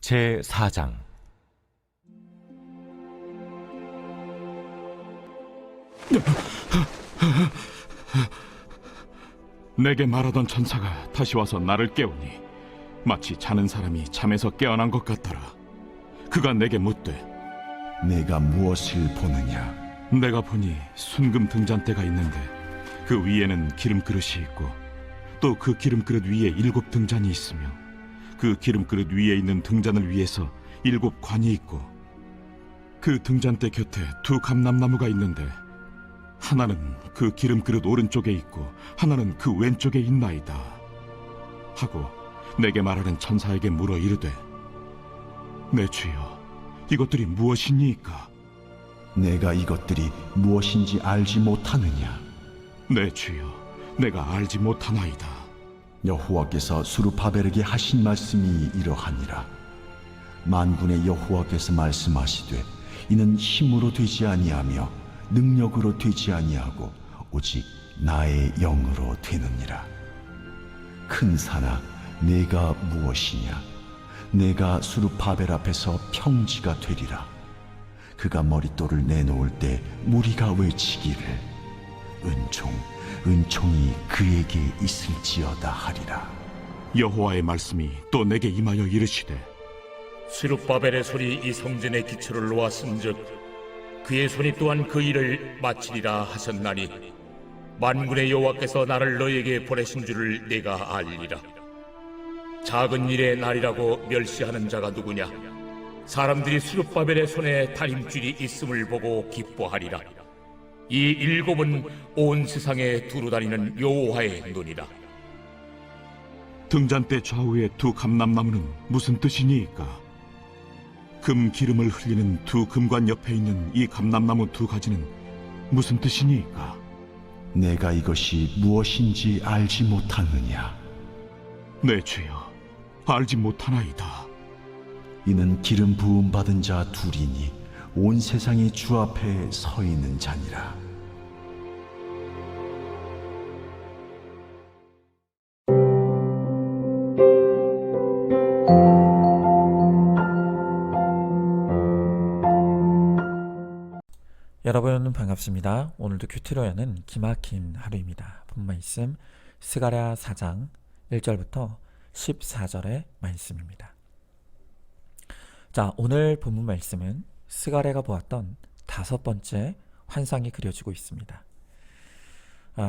제4장. 내게 말하던 천사가 다시 와서 나를 깨우니 마치 자는 사람이 잠에서 깨어난 것 같더라. 그가 내게 묻되, 내가 무엇을 보느냐? 내가 보니 순금 등잔대가 있는데 그 위에는 기름 그릇이 있고 또 그 기름 그릇 위에 7 등잔이 있으며 그 기름 그릇 위에 있는 등잔을 위에서 7 관이 있고 그 등잔대 곁에 2 감람나무가 있는데 하나는 그 기름 그릇 오른쪽에 있고 하나는 그 왼쪽에 있나이다 하고 내게 말하는 천사에게 물어 이르되, 내 주여, 이것들이 무엇이니이까? 내가 이것들이 무엇인지 알지 못하느냐? 내 주여, 내가 알지 못하나이다. 여호와께서 수르바벨에게 하신 말씀이 이러하니라. 만군의 여호와께서 말씀하시되, 이는 힘으로 되지 아니하며 능력으로 되지 아니하고 오직 나의 영으로 되느니라. 큰 산아, 내가 무엇이냐? 내가 수르바벨 앞에서 평지가 되리라. 그가 머릿돌을 내놓을 때 무리가 외치기를, 은총, 은총이 그에게 있을지어다 하리라. 여호와의 말씀이 또 내게 임하여 이르시되, 스룹바벨의 손이 이 성전의 기초를 놓았은즉 그의 손이 또한 그 일을 마치리라 하셨나니 만군의 여호와께서 나를 너에게 보내신 줄을 내가 알리라. 작은 일의 날이라고 멸시하는 자가 누구냐? 사람들이 스룹바벨의 손에 다림줄이 있음을 보고 기뻐하리라. 이 7은 온 세상에 두루다니는 여호와의 눈이라. 등잔대 좌우의 2 감람나무는 무슨 뜻이니이까? 금 기름을 흘리는 2 금관 옆에 있는 이 감람나무 2 가지는 무슨 뜻이니이까? 내가 이것이 무엇인지 알지 못하느냐? 내 주여, 알지 못하나이다. 이는 기름 부음 받은 자 둘이니 온 세상이 주 앞에 서 있는 자니라. 여러분 반갑습니다. 오늘도 큐티로야는 기막힌 하루입니다. 본 말씀 스가랴 4장 1절부터 14절의 말씀입니다. 자, 오늘 본문 말씀은 스가랴가 보았던 5번째 환상이 그려지고 있습니다.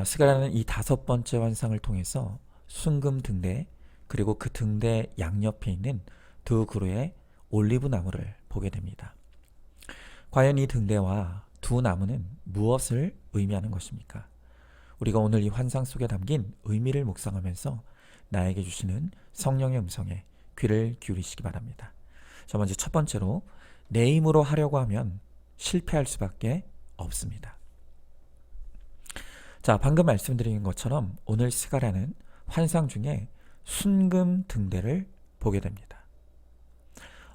스가랴는 이 5번째 환상을 통해서 순금 등대, 그리고 그 등대 양옆에 있는 2 그루의 올리브 나무를 보게 됩니다. 과연 이 등대와 2 나무는 무엇을 의미하는 것입니까? 우리가 오늘 이 환상 속에 담긴 의미를 묵상하면서 나에게 주시는 성령의 음성에 귀를 기울이시기 바랍니다. 자, 먼저 첫 번째로, 내 힘으로 하려고 하면 실패할 수밖에 없습니다. 자, 방금 말씀드린 것처럼 오늘 스가랴는 환상 중에 순금 등대를 보게 됩니다.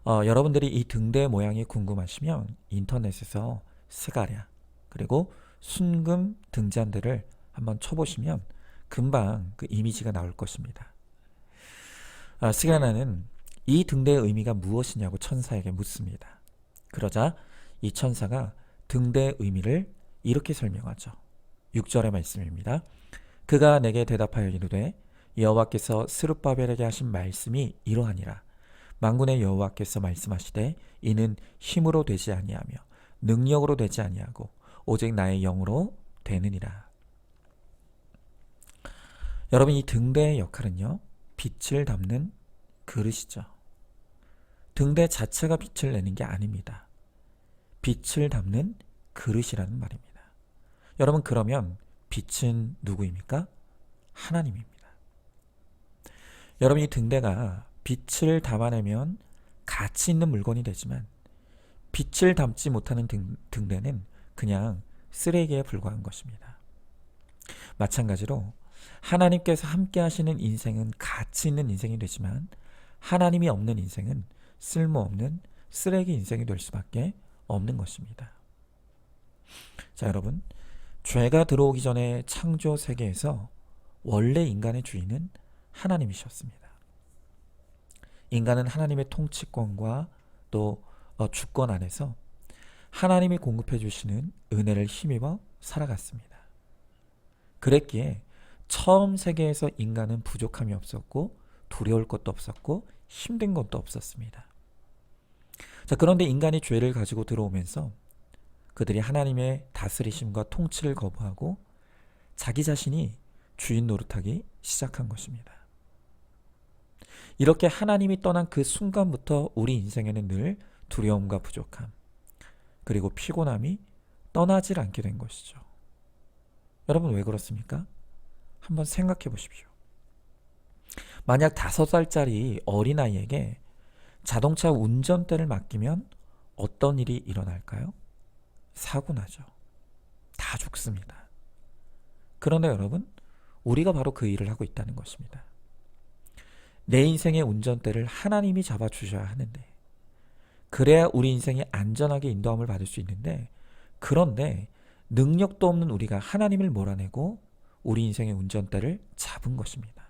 여러분들이 이 등대 모양이 궁금하시면 인터넷에서 스가랴 그리고 순금 등잔대를 한번 쳐보시면 금방 그 이미지가 나올 것입니다. 스가랴는 이 등대의 의미가 무엇이냐고 천사에게 묻습니다. 그러자 이 천사가 등대의 의미를 이렇게 설명하죠. 6절의 말씀입니다. 그가 내게 대답하여 이르되, 여호와께서 스룹바벨에게 하신 말씀이 이러하니라. 만군의 여호와께서 말씀하시되, 이는 힘으로 되지 아니하며 능력으로 되지 아니하고 오직 나의 영으로 되느니라. 여러분, 이 등대의 역할은요, 빛을 담는 그릇이죠. 등대 자체가 빛을 내는 게 아닙니다. 빛을 담는 그릇이라는 말입니다. 여러분, 그러면 빛은 누구입니까? 하나님입니다. 여러분, 이 등대가 빛을 담아내면 가치 있는 물건이 되지만 빛을 담지 못하는 등대는 그냥 쓰레기에 불과한 것입니다. 마찬가지로 하나님께서 함께 하시는 인생은 가치 있는 인생이 되지만 하나님이 없는 인생은 쓸모없는 쓰레기 인생이 될 수밖에 없는 것입니다. 자, 여러분, 죄가 들어오기 전에 창조 세계에서 원래 인간의 주인은 하나님이셨습니다. 인간은 하나님의 통치권과 또 주권 안에서 하나님이 공급해 주시는 은혜를 힘입어 살아갔습니다. 그랬기에 처음 세계에서 인간은 부족함이 없었고 두려울 것도 없었고 힘든 것도 없었습니다. 자, 그런데 인간이 죄를 가지고 들어오면서 그들이 하나님의 다스리심과 통치를 거부하고 자기 자신이 주인 노릇하기 시작한 것입니다. 이렇게 하나님이 떠난 그 순간부터 우리 인생에는 늘 두려움과 부족함, 그리고 피곤함이 떠나질 않게 된 것이죠. 여러분 왜 그렇습니까? 한번 생각해 보십시오. 만약 5살짜리 어린아이에게 자동차 운전대를 맡기면 어떤 일이 일어날까요? 사고 나죠. 다 죽습니다. 그런데 여러분, 우리가 바로 그 일을 하고 있다는 것입니다. 내 인생의 운전대를 하나님이 잡아주셔야 하는데, 그래야 우리 인생이 안전하게 인도함을 받을 수 있는데, 그런데 능력도 없는 우리가 하나님을 몰아내고 우리 인생의 운전대를 잡은 것입니다.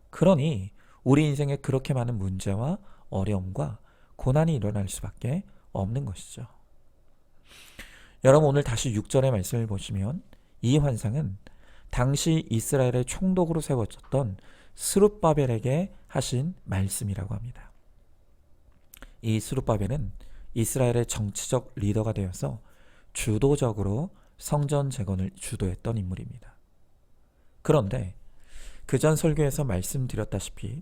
그러니 우리 인생에 그렇게 많은 문제와 어려움과 고난이 일어날 수밖에 없는 것이죠. 여러분 오늘 다시 6절의 말씀을 보시면 이 환상은 당시 이스라엘의 총독으로 세워졌던 스룹바벨에게 하신 말씀이라고 합니다. 이 스룹바벨은 이스라엘의 정치적 리더가 되어서 주도적으로 성전 재건을 주도했던 인물입니다. 그런데 그전 설교에서 말씀드렸다시피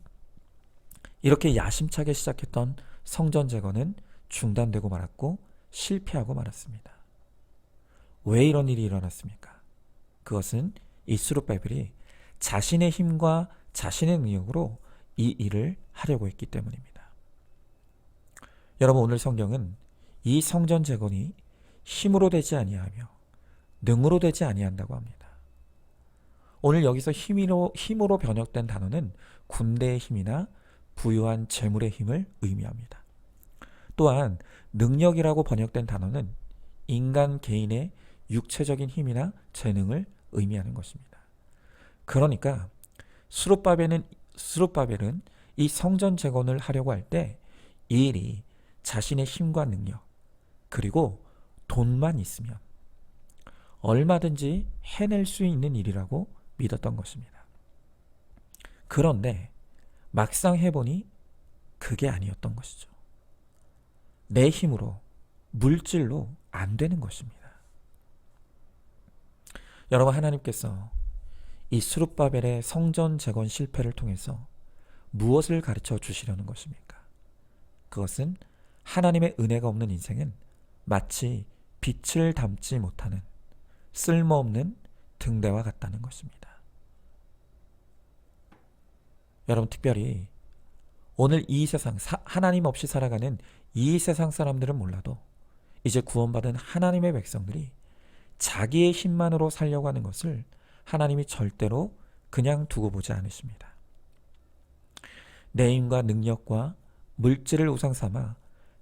이렇게 야심차게 시작했던 성전 재건은 중단되고 말았고 실패하고 말았습니다. 왜 이런 일이 일어났습니까? 그것은 이 스룹바벨이 자신의 힘과 자신의 능력으로 이 일을 하려고 했기 때문입니다. 여러분 오늘 성경은 이 성전 재건이 힘으로 되지 아니하며 능으로 되지 아니한다고 합니다. 오늘 여기서 힘으로 번역된 단어는 군대의 힘이나 부유한 재물의 힘을 의미합니다. 또한 능력이라고 번역된 단어는 인간 개인의 육체적인 힘이나 재능을 의미하는 것입니다. 그러니까 스룹바벨은 이 성전 재건을 하려고 할 때 이 일이 자신의 힘과 능력 그리고 돈만 있으면 얼마든지 해낼 수 있는 일이라고 믿었던 것입니다. 그런데 막상 해보니 그게 아니었던 것이죠. 내 힘으로, 물질로 안 되는 것입니다. 여러분 하나님께서 이 스룹바벨의 성전 재건 실패를 통해서 무엇을 가르쳐 주시려는 것입니까? 그것은 하나님의 은혜가 없는 인생은 마치 빛을 담지 못하는 쓸모없는 등대와 같다는 것입니다. 여러분 특별히 오늘 이 세상 하나님 없이 살아가는 이 세상 사람들은 몰라도 이제 구원받은 하나님의 백성들이 자기의 힘만으로 살려고 하는 것을 하나님이 절대로 그냥 두고 보지 않으십니다. 내 힘과 능력과 물질을 우상 삼아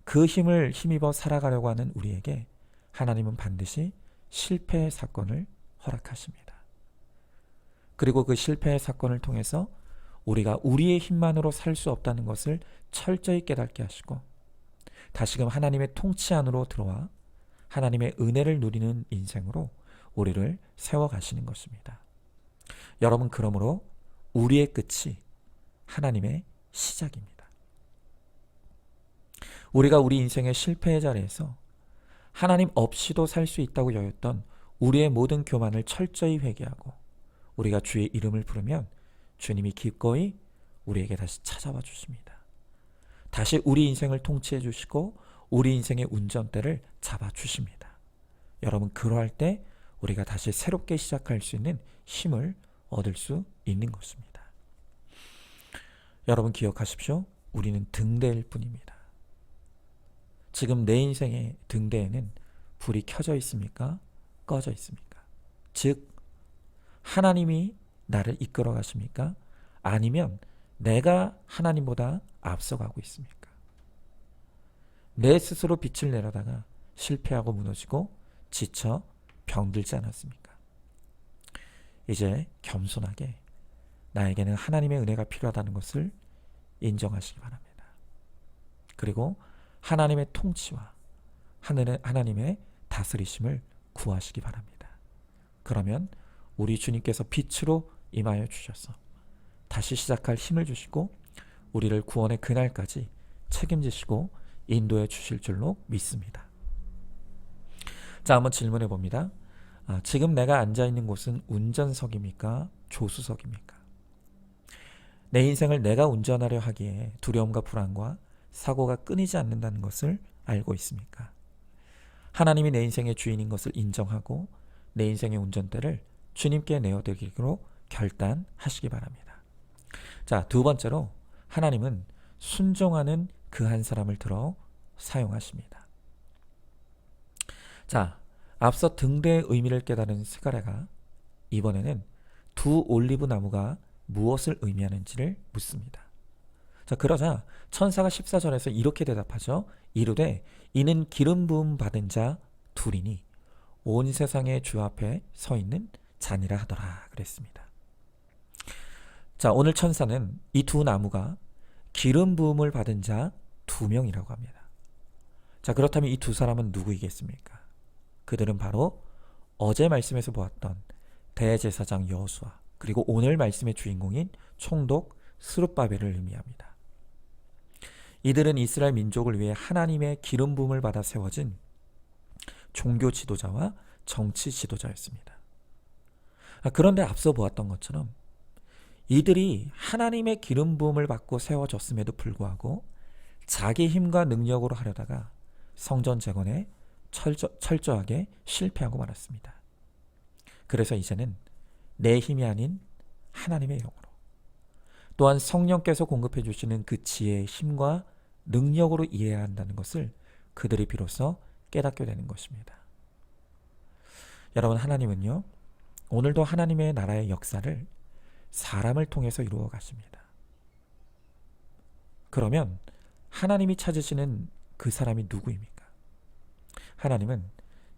그 힘을 힘입어 살아가려고 하는 우리에게 하나님은 반드시 실패의 사건을 허락하십니다. 그리고 그 실패의 사건을 통해서 우리가 우리의 힘만으로 살 수 없다는 것을 철저히 깨닫게 하시고 다시금 하나님의 통치 안으로 들어와 하나님의 은혜를 누리는 인생으로 우리를 세워가시는 것입니다. 여러분 그러므로 우리의 끝이 하나님의 시작입니다. 우리가 우리 인생의 실패의 자리에서 하나님 없이도 살 수 있다고 여겼던 우리의 모든 교만을 철저히 회개하고 우리가 주의 이름을 부르면 주님이 기꺼이 우리에게 다시 찾아와 주십니다. 다시 우리 인생을 통치해 주시고 우리 인생의 운전대를 잡아 주십니다. 여러분 그러할 때 우리가 다시 새롭게 시작할 수 있는 힘을 얻을 수 있는 것입니다. 여러분 기억하십시오. 우리는 등대일 뿐입니다. 지금 내 인생의 등대에는 불이 켜져 있습니까? 꺼져 있습니까? 즉 하나님이 나를 이끌어 가십니까? 아니면 내가 하나님보다 앞서가고 있습니까? 내 스스로 빛을 내려다가 실패하고 무너지고 지쳐 병들지 않았습니까? 이제 겸손하게 나에게는 하나님의 은혜가 필요하다는 것을 인정하시기 바랍니다. 그리고 하나님의 통치와 하나님의 다스리심을 구하시기 바랍니다. 그러면 우리 주님께서 빛으로 임하여 주셔서 다시 시작할 힘을 주시고 우리를 구원의 그날까지 책임지시고 인도해 주실 줄로 믿습니다. 자, 한번 질문해 봅니다. 지금 내가 앉아있는 곳은 운전석입니까? 조수석입니까? 내 인생을 내가 운전하려 하기에 두려움과 불안과 사고가 끊이지 않는다는 것을 알고 있습니까? 하나님이 내 인생의 주인인 것을 인정하고 내 인생의 운전대를 주님께 내어드리기로 결단하시기 바랍니다. 자, 두 번째로 하나님은 순종하는 그 한 사람을 들어 사용하십니다. 자, 앞서 등대의 의미를 깨달은 스가랴가 이번에는 두 올리브 나무가 무엇을 의미하는지를 묻습니다. 자, 그러자 천사가 14절에서 이렇게 대답하죠. 이르되 이는 기름 부음 받은 자 둘이니 온 세상의 주 앞에 서 있는 자니라 하더라 그랬습니다. 자, 오늘 천사는 이 두 나무가 기름 부음을 받은 자 2명이라고 합니다. 자, 그렇다면 이 두 사람은 누구이겠습니까? 그들은 바로 어제 말씀에서 보았던 대제사장 여호수아 그리고 오늘 말씀의 주인공인 총독 스룹바벨을 의미합니다. 이들은 이스라엘 민족을 위해 하나님의 기름 부음을 받아 세워진 종교 지도자와 정치 지도자였습니다. 그런데 앞서 보았던 것처럼 이들이 하나님의 기름 부음을 받고 세워졌음에도 불구하고 자기 힘과 능력으로 하려다가 성전 재건에 철저하게 실패하고 말았습니다. 그래서 이제는 내 힘이 아닌 하나님의 이름으로 또한 성령께서 공급해 주시는 그 지혜의 힘과 능력으로 이해해야 한다는 것을 그들이 비로소 깨닫게 되는 것입니다. 여러분, 하나님은요, 오늘도 하나님의 나라의 역사를 사람을 통해서 이루어 가십니다. 그러면 하나님이 찾으시는 그 사람이 누구입니까? 하나님은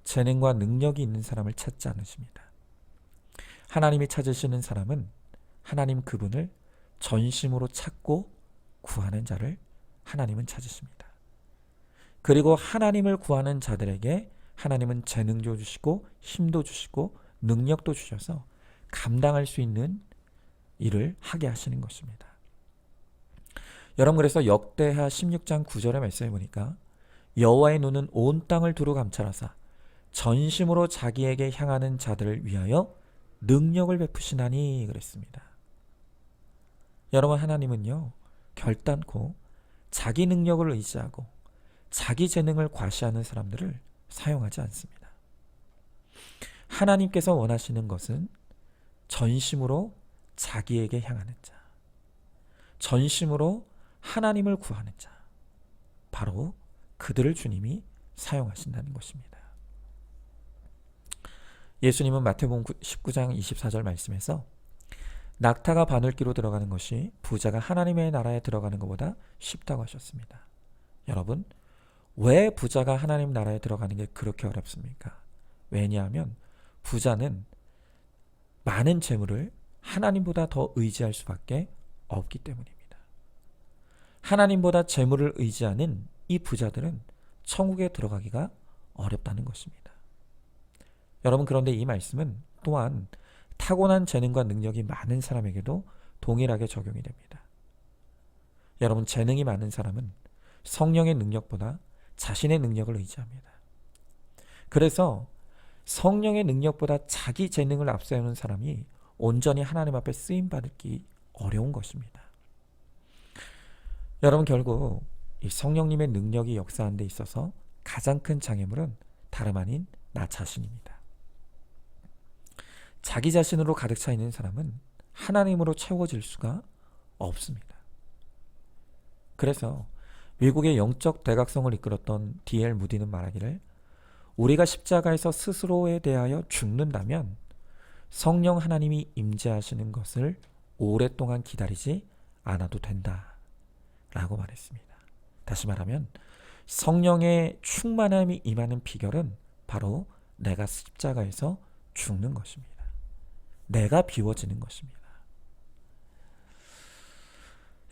재능과 능력이 있는 사람을 찾지 않으십니다. 하나님이 찾으시는 사람은 하나님 그분을 전심으로 찾고 구하는 자를 하나님은 찾으십니다. 그리고 하나님을 구하는 자들에게 하나님은 재능도 주시고 힘도 주시고 능력도 주셔서 감당할 수 있는 일을 하게 하시는 것입니다. 여러분, 그래서 역대하 16장 9절의 말씀에 보니까 여호와의 눈은 온 땅을 두루 감찰하사 전심으로 자기에게 향하는 자들을 위하여 능력을 베푸시나니 그랬습니다. 여러분, 하나님은요, 결단코 자기 능력을 의지하고 자기 재능을 과시하는 사람들을 사용하지 않습니다. 하나님께서 원하시는 것은 전심으로 자기에게 향하는 자, 전심으로 하나님을 구하는 자, 바로 그들을 주님이 사용하신다는 것입니다. 예수님은 마태복음 19장 24절 말씀에서 낙타가 바늘기로 들어가는 것이 부자가 하나님의 나라에 들어가는 것보다 쉽다고 하셨습니다. 여러분, 왜 부자가 하나님 나라에 들어가는 게 그렇게 어렵습니까? 왜냐하면 부자는 많은 재물을 하나님보다 더 의지할 수밖에 없기 때문입니다. 하나님보다 재물을 의지하는 이 부자들은 천국에 들어가기가 어렵다는 것입니다. 여러분, 그런데 이 말씀은 또한 타고난 재능과 능력이 많은 사람에게도 동일하게 적용이 됩니다. 여러분, 재능이 많은 사람은 성령의 능력보다 자신의 능력을 의지합니다. 그래서 성령의 능력보다 자기 재능을 앞세우는 사람이 온전히 하나님 앞에 쓰임받기 어려운 것입니다. 여러분, 결국 이 성령님의 능력이 역사하는 데 있어서 가장 큰 장애물은 다름 아닌 나 자신입니다. 자기 자신으로 가득 차 있는 사람은 하나님으로 채워질 수가 없습니다. 그래서 미국의 영적 대각성을 이끌었던 D.L. 무디는 말하기를 우리가 십자가에서 스스로에 대하여 죽는다면 성령 하나님이 임재하시는 것을 오랫동안 기다리지 않아도 된다 라고 말했습니다. 다시 말하면 성령의 충만함이 임하는 비결은 바로 내가 십자가에서 죽는 것입니다. 내가 비워지는 것입니다.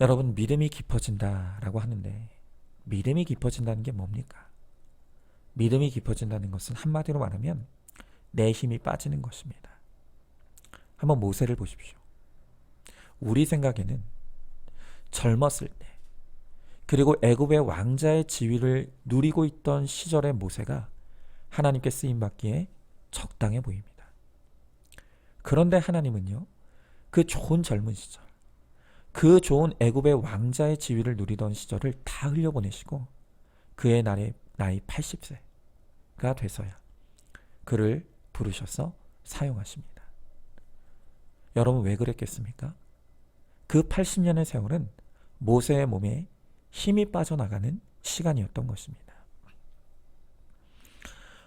여러분, 믿음이 깊어진다라고 하는데 믿음이 깊어진다는 게 뭡니까? 믿음이 깊어진다는 것은 한마디로 말하면 내 힘이 빠지는 것입니다. 한번 모세를 보십시오. 우리 생각에는 젊었을 때 그리고 애굽의 왕자의 지위를 누리고 있던 시절의 모세가 하나님께 쓰임받기에 적당해 보입니다. 그런데 하나님은요, 그 좋은 젊은 시절, 그 좋은 애굽의 왕자의 지위를 누리던 시절을 다 흘려보내시고 그의 나이 80세가 돼서야 그를 부르셔서 사용하십니다. 여러분 왜 그랬겠습니까? 그 80년의 세월은 모세의 몸에 힘이 빠져나가는 시간이었던 것입니다.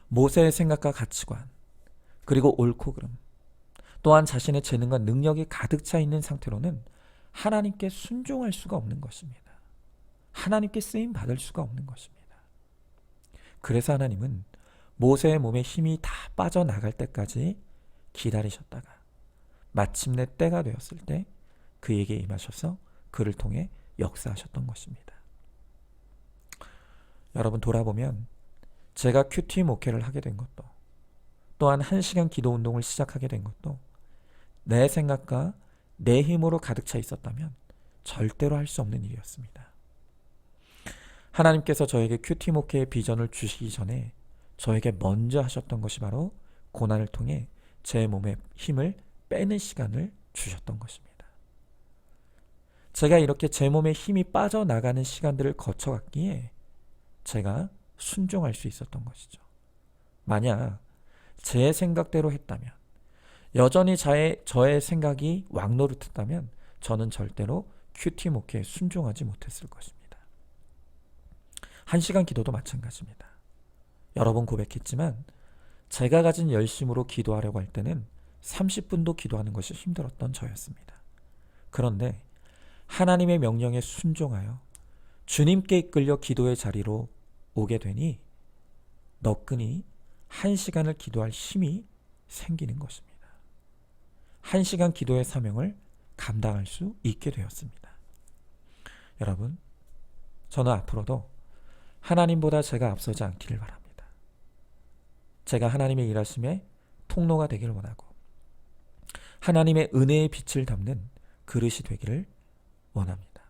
모세의 생각과 가치관, 그리고 옳고 그름, 또한 자신의 재능과 능력이 가득 차 있는 상태로는 하나님께 순종할 수가 없는 것입니다. 하나님께 쓰임 받을 수가 없는 것입니다. 그래서 하나님은 모세의 몸에 힘이 다 빠져나갈 때까지 기다리셨다가 마침내 때가 되었을 때 그에게 임하셔서 그를 통해 역사하셨던 것입니다. 여러분 돌아보면 제가 큐티 목회를 하게 된 것도, 또한 1시간 기도 운동을 시작하게 된 것도 내 생각과 내 힘으로 가득 차 있었다면 절대로 할 수 없는 일이었습니다. 하나님께서 저에게 큐티 목회의 비전을 주시기 전에 저에게 먼저 하셨던 것이 바로 고난을 통해 제 몸에 힘을 빼는 시간을 주셨던 것입니다. 제가 이렇게 제 몸에 힘이 빠져나가는 시간들을 거쳐갔기에 제가 순종할 수 있었던 것이죠. 만약 제 생각대로 했다면, 여전히 저의 생각이 왕노릇했다면 저는 절대로 큐티 목회에 순종하지 못했을 것입니다. 1시간 기도도 마찬가지입니다. 여러 번 고백했지만 제가 가진 열심으로 기도하려고 할 때는 30분도 기도하는 것이 힘들었던 저였습니다. 그런데 하나님의 명령에 순종하여 주님께 이끌려 기도의 자리로 오게 되니 너끈히 1시간을 기도할 힘이 생기는 것입니다. 1시간 기도의 사명을 감당할 수 있게 되었습니다. 여러분, 저는 앞으로도 하나님보다 제가 앞서지 않기를 바랍니다. 제가 하나님의 일하심에 통로가 되기를 원하고 하나님의 은혜의 빛을 담는 그릇이 되기를 원합니다.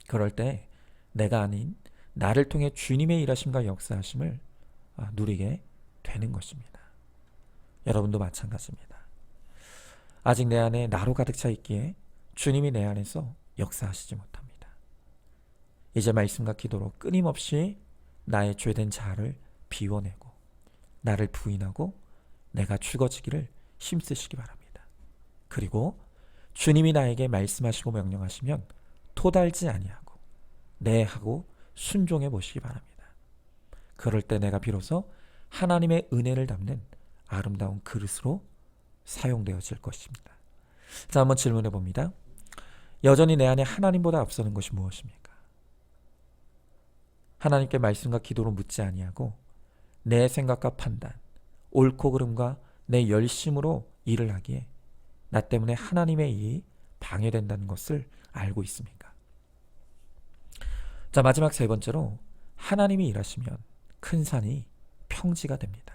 그럴 때 내가 아닌 나를 통해 주님의 일하심과 역사하심을 누리게 되는 것입니다. 여러분도 마찬가지입니다. 아직 내 안에 나로 가득 차 있기에 주님이 내 안에서 역사하시지 못합니다. 이제 말씀과 기도로 끊임없이 나의 죄된 자아를 비워내고 나를 부인하고 내가 죽어지기를 힘쓰시기 바랍니다. 그리고 주님이 나에게 말씀하시고 명령하시면 토달지 아니하고 네 하고 순종해 보시기 바랍니다. 그럴 때 내가 비로소 하나님의 은혜를 담는 아름다운 그릇으로 사용되어질 것입니다. 자, 한번 질문해 봅니다. 여전히 내 안에 하나님보다 앞서는 것이 무엇입니까? 하나님께 말씀과 기도로 묻지 아니하고 내 생각과 판단, 옳고 그름과 내 열심으로 일을 하기에 나 때문에 하나님의 일이 방해된다는 것을 알고 있습니까? 자, 마지막 세 번째로 하나님이 일하시면 큰 산이 평지가 됩니다.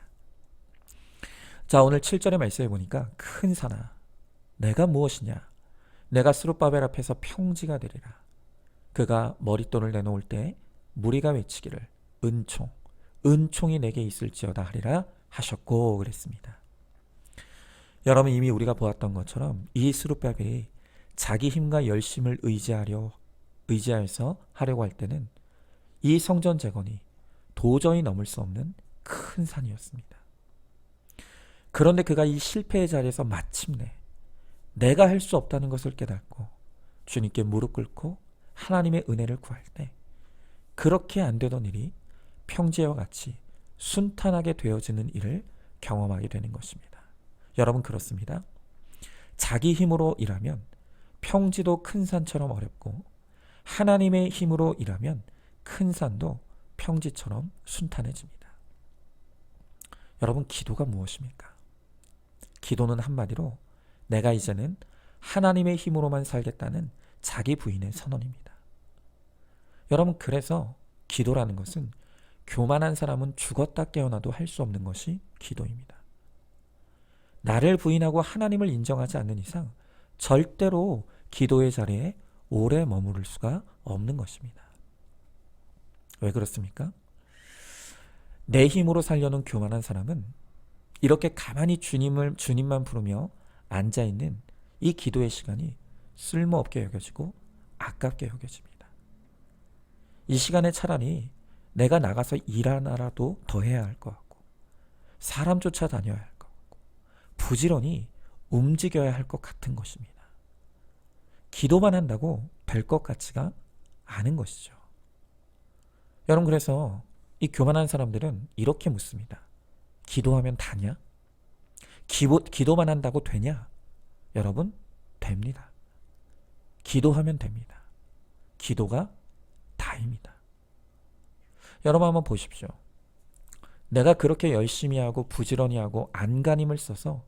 자, 오늘 7절의 말씀에 보니까 큰 산아 내가 무엇이냐, 내가 스룹바벨 앞에서 평지가 되리라. 그가 머릿돈을 내놓을 때 무리가 외치기를 은총이 내게 있을지어다 하리라 하셨고 그랬습니다. 여러분, 이미 우리가 보았던 것처럼 이 스룹바벨이 자기 힘과 열심을 의지하여서 하려고 할 때는 이 성전 재건이 도저히 넘을 수 없는 큰 산이었습니다. 그런데 그가 이 실패의 자리에서 마침내 내가 할 수 없다는 것을 깨닫고 주님께 무릎 꿇고 하나님의 은혜를 구할 때 그렇게 안 되던 일이 평지와 같이 순탄하게 되어지는 일을 경험하게 되는 것입니다. 여러분, 그렇습니다. 자기 힘으로 일하면 평지도 큰 산처럼 어렵고 하나님의 힘으로 일하면 큰 산도 평지처럼 순탄해집니다. 여러분, 기도가 무엇입니까? 기도는 한마디로 내가 이제는 하나님의 힘으로만 살겠다는 자기 부인의 선언입니다. 여러분, 그래서 기도라는 것은 교만한 사람은 죽었다 깨어나도 할 수 없는 것이 기도입니다. 나를 부인하고 하나님을 인정하지 않는 이상 절대로 기도의 자리에 오래 머무를 수가 없는 것입니다. 왜 그렇습니까? 내 힘으로 살려는 교만한 사람은 이렇게 가만히 주님만 부르며 앉아있는 이 기도의 시간이 쓸모없게 여겨지고 아깝게 여겨집니다. 이 시간에 차라리 내가 나가서 일 하나라도 더 해야 할 것 같고, 사람 쫓아다녀야 할 것 같고, 부지런히 움직여야 할 것 같은 것입니다. 기도만 한다고 될 것 같지가 않은 것이죠. 여러분, 그래서 이 교만한 사람들은 이렇게 묻습니다. 기도하면 다냐? 기도만 한다고 되냐? 여러분, 됩니다. 기도하면 됩니다. 기도가 다입니다. 여러분, 한번 보십시오. 내가 그렇게 열심히 하고 부지런히 하고 안간힘을 써서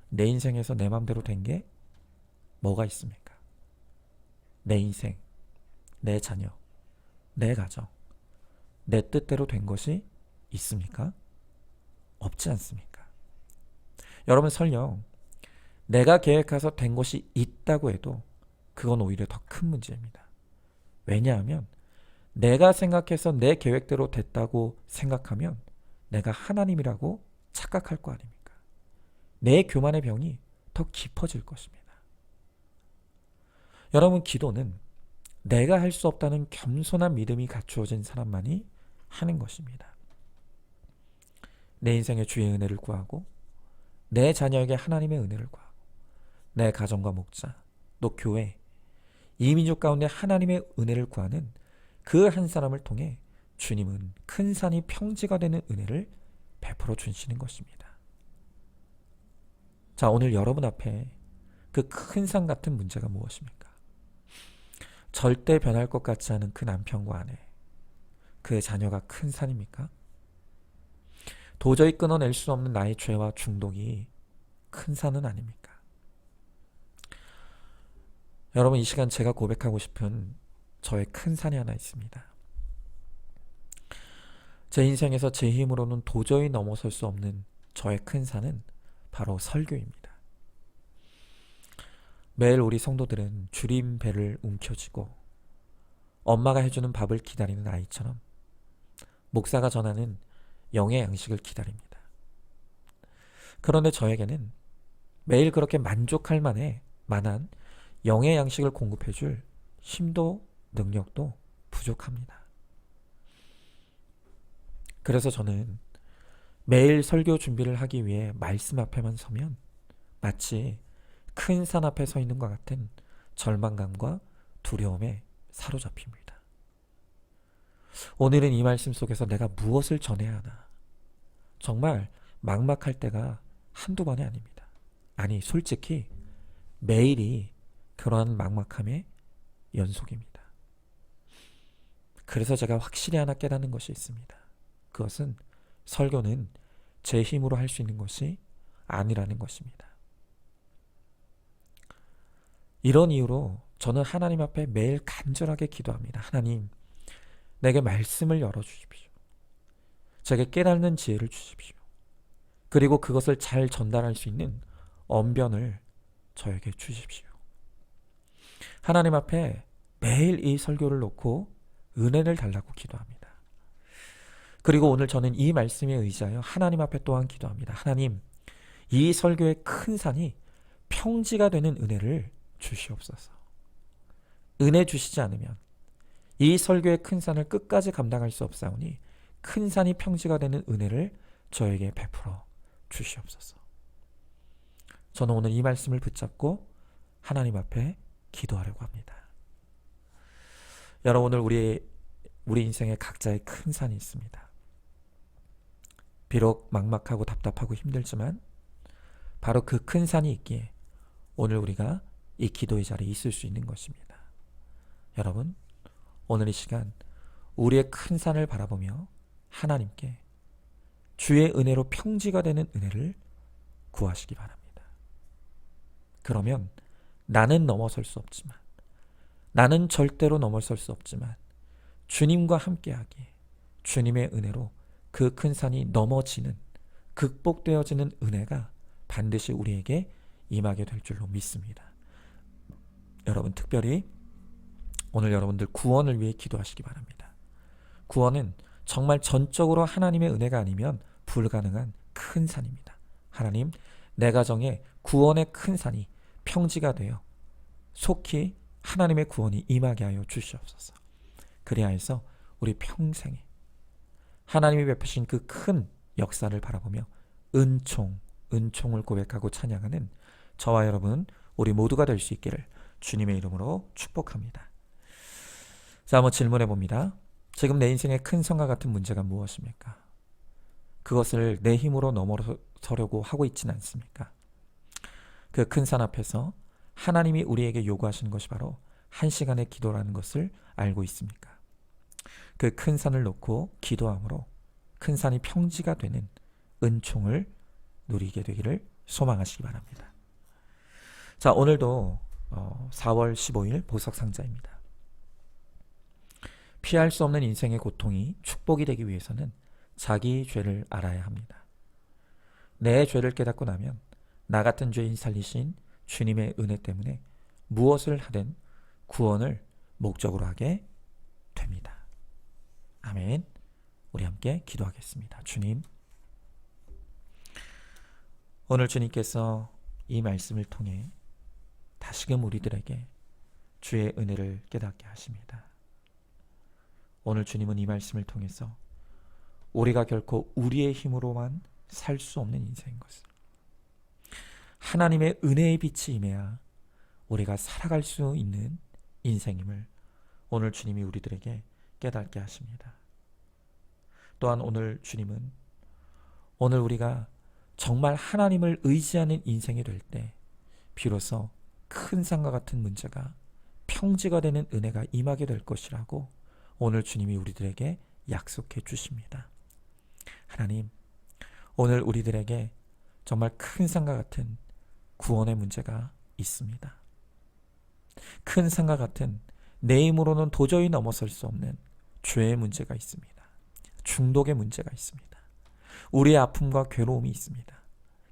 내 인생에서 내 맘대로 된 게 뭐가 있습니까? 내 인생, 내 자녀, 내 가정, 내 뜻대로 된 것이 있습니까? 없지 않습니까? 여러분, 설령 내가 계획해서 된 것이 있다고 해도 그건 오히려 더 큰 문제입니다. 왜냐하면 내가 생각해서 내 계획대로 됐다고 생각하면 내가 하나님이라고 착각할 거 아닙니까? 내 교만의 병이 더 깊어질 것입니다. 여러분, 기도는 내가 할 수 없다는 겸손한 믿음이 갖추어진 사람만이 하는 것입니다. 내 인생의 주의 은혜를 구하고, 내 자녀에게 하나님의 은혜를 구하고, 내 가정과 목자, 또 교회, 이 민족 가운데 하나님의 은혜를 구하는 그 한 사람을 통해 주님은 큰 산이 평지가 되는 은혜를 베풀어 주시는 것입니다. 자, 오늘 여러분 앞에 그 큰 산 같은 문제가 무엇입니까? 절대 변할 것 같지 않은 그 남편과 아내, 그 자녀가 큰 산입니까? 도저히 끊어낼 수 없는 나의 죄와 중독이 큰 산은 아닙니까? 여러분, 이 시간 제가 고백하고 싶은 저의 큰 산이 하나 있습니다. 제 인생에서 제 힘으로는 도저히 넘어설 수 없는 저의 큰 산은 바로 설교입니다. 매일 우리 성도들은 주림 배를 움켜쥐고 엄마가 해주는 밥을 기다리는 아이처럼 목사가 전하는 영의 양식을 기다립니다. 그런데 저에게는 매일 그렇게 만족할 만한 영의 양식을 공급해줄 힘도 능력도 부족합니다. 그래서 저는 매일 설교 준비를 하기 위해 말씀 앞에만 서면 마치 큰 산 앞에 서 있는 것 같은 절망감과 두려움에 사로잡힙니다. 오늘은 이 말씀 속에서 내가 무엇을 전해야 하나? 정말 막막할 때가 한두 번이 아닙니다. 아니, 솔직히 매일이 그러한 막막함의 연속입니다. 그래서 제가 확실히 하나 깨닫는 것이 있습니다. 그것은 설교는 제 힘으로 할 수 있는 것이 아니라는 것입니다. 이런 이유로 저는 하나님 앞에 매일 간절하게 기도합니다. 하나님, 내게 말씀을 열어주십시오. 제게 깨닫는 지혜를 주십시오. 그리고 그것을 잘 전달할 수 있는 언변을 저에게 주십시오. 하나님 앞에 매일 이 설교를 놓고 은혜를 달라고 기도합니다. 그리고 오늘 저는 이 말씀에 의지하여 하나님 앞에 또한 기도합니다. 하나님, 이 설교의 큰 산이 평지가 되는 은혜를 주시옵소서. 은혜 주시지 않으면 이 설교의 큰 산을 끝까지 감당할 수 없사오니 큰 산이 평지가 되는 은혜를 저에게 베풀어 주시옵소서. 저는 오늘 이 말씀을 붙잡고 하나님 앞에 기도하려고 합니다. 여러분, 오늘 우리 인생에 각자의 큰 산이 있습니다. 비록 막막하고 답답하고 힘들지만 바로 그 큰 산이 있기에 오늘 우리가 이 기도의 자리에 있을 수 있는 것입니다. 여러분, 오늘 이 시간 우리의 큰 산을 바라보며 하나님께 주의 은혜로 평지가 되는 은혜를 구하시기 바랍니다. 그러면 나는 넘어설 수 없지만, 나는 절대로 넘어설 수 없지만 주님과 함께하기에 주님의 은혜로 그 큰 산이 넘어지는, 극복되어지는 은혜가 반드시 우리에게 임하게 될 줄로 믿습니다. 여러분, 특별히 오늘 여러분들 구원을 위해 기도하시기 바랍니다. 구원은 정말 전적으로 하나님의 은혜가 아니면 불가능한 큰 산입니다. 하나님, 내 가정에 구원의 큰 산이 평지가 되어 속히 하나님의 구원이 임하게 하여 주시옵소서. 그리하여서 우리 평생에 하나님이 베푸신 그 큰 역사를 바라보며 은총을 고백하고 찬양하는 저와 여러분, 우리 모두가 될 수 있기를 주님의 이름으로 축복합니다. 자, 한번 질문해 봅니다. 지금 내 인생의 큰 산과 같은 문제가 무엇입니까? 그것을 내 힘으로 넘어서려고 하고 있지는 않습니까? 그 큰 산 앞에서 하나님이 우리에게 요구하시는 것이 바로 1시간의 기도라는 것을 알고 있습니까? 그 큰 산을 놓고 기도함으로 큰 산이 평지가 되는 은총을 누리게 되기를 소망하시기 바랍니다. 자, 오늘도 4월 15일 보석상자입니다. 피할 수 없는 인생의 고통이 축복이 되기 위해서는 자기 죄를 알아야 합니다. 내 죄를 깨닫고 나면 나 같은 죄인 살리신 주님의 은혜 때문에 무엇을 하든 구원을 목적으로 하게 됩니다. 아멘. 우리 함께 기도하겠습니다. 주님, 오늘 주님께서 이 말씀을 통해 다시금 우리들에게 주의 은혜를 깨닫게 하십니다. 오늘 주님은 이 말씀을 통해서 우리가 결코 우리의 힘으로만 살 수 없는 인생인 것을, 하나님의 은혜의 빛이 임해야 우리가 살아갈 수 있는 인생임을 오늘 주님이 우리들에게 깨닫게 하십니다. 또한 오늘 주님은 오늘 우리가 정말 하나님을 의지하는 인생이 될 때 비로소 큰 산과 같은 문제가 평지가 되는 은혜가 임하게 될 것이라고 오늘 주님이 우리들에게 약속해 주십니다. 하나님, 오늘 우리들에게 정말 큰 산과 같은 구원의 문제가 있습니다. 큰 산과 같은 내 힘으로는 도저히 넘어설 수 없는 죄의 문제가 있습니다. 중독의 문제가 있습니다. 우리의 아픔과 괴로움이 있습니다.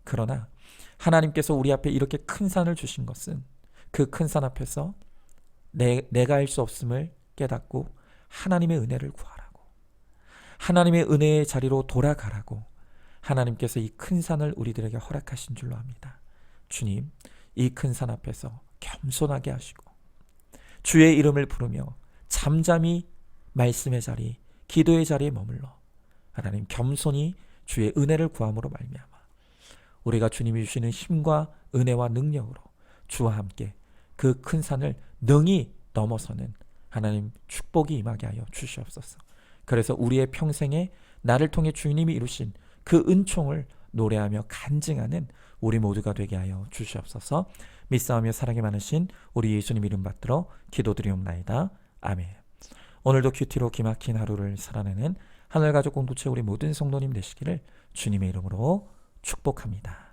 그러나 하나님께서 우리 앞에 이렇게 큰 산을 주신 것은 그 큰 산 앞에서 내가 할 수 없음을 깨닫고 하나님의 은혜를 구하라고, 하나님의 은혜의 자리로 돌아가라고 하나님께서 이 큰 산을 우리들에게 허락하신 줄로 압니다. 주님, 이 큰 산 앞에서 겸손하게 하시고 주의 이름을 부르며 잠잠히 말씀의 자리, 기도의 자리에 머물러 하나님 겸손히 주의 은혜를 구함으로 말미암아 우리가 주님이 주시는 힘과 은혜와 능력으로 주와 함께 그 큰 산을 능히 넘어서는 하나님 축복이 임하게 하여 주시옵소서. 그래서 우리의 평생에 나를 통해 주님이 이루신 그 은총을 노래하며 간증하는 우리 모두가 되게 하여 주시옵소서. 믿사오며 사랑이 많으신 우리 예수님 이름 받들어 기도드리옵나이다. 아멘. 오늘도 큐티로 기막힌 하루를 살아내는 하늘가족 공동체 우리 모든 성도님 되시기를 주님의 이름으로 축복합니다.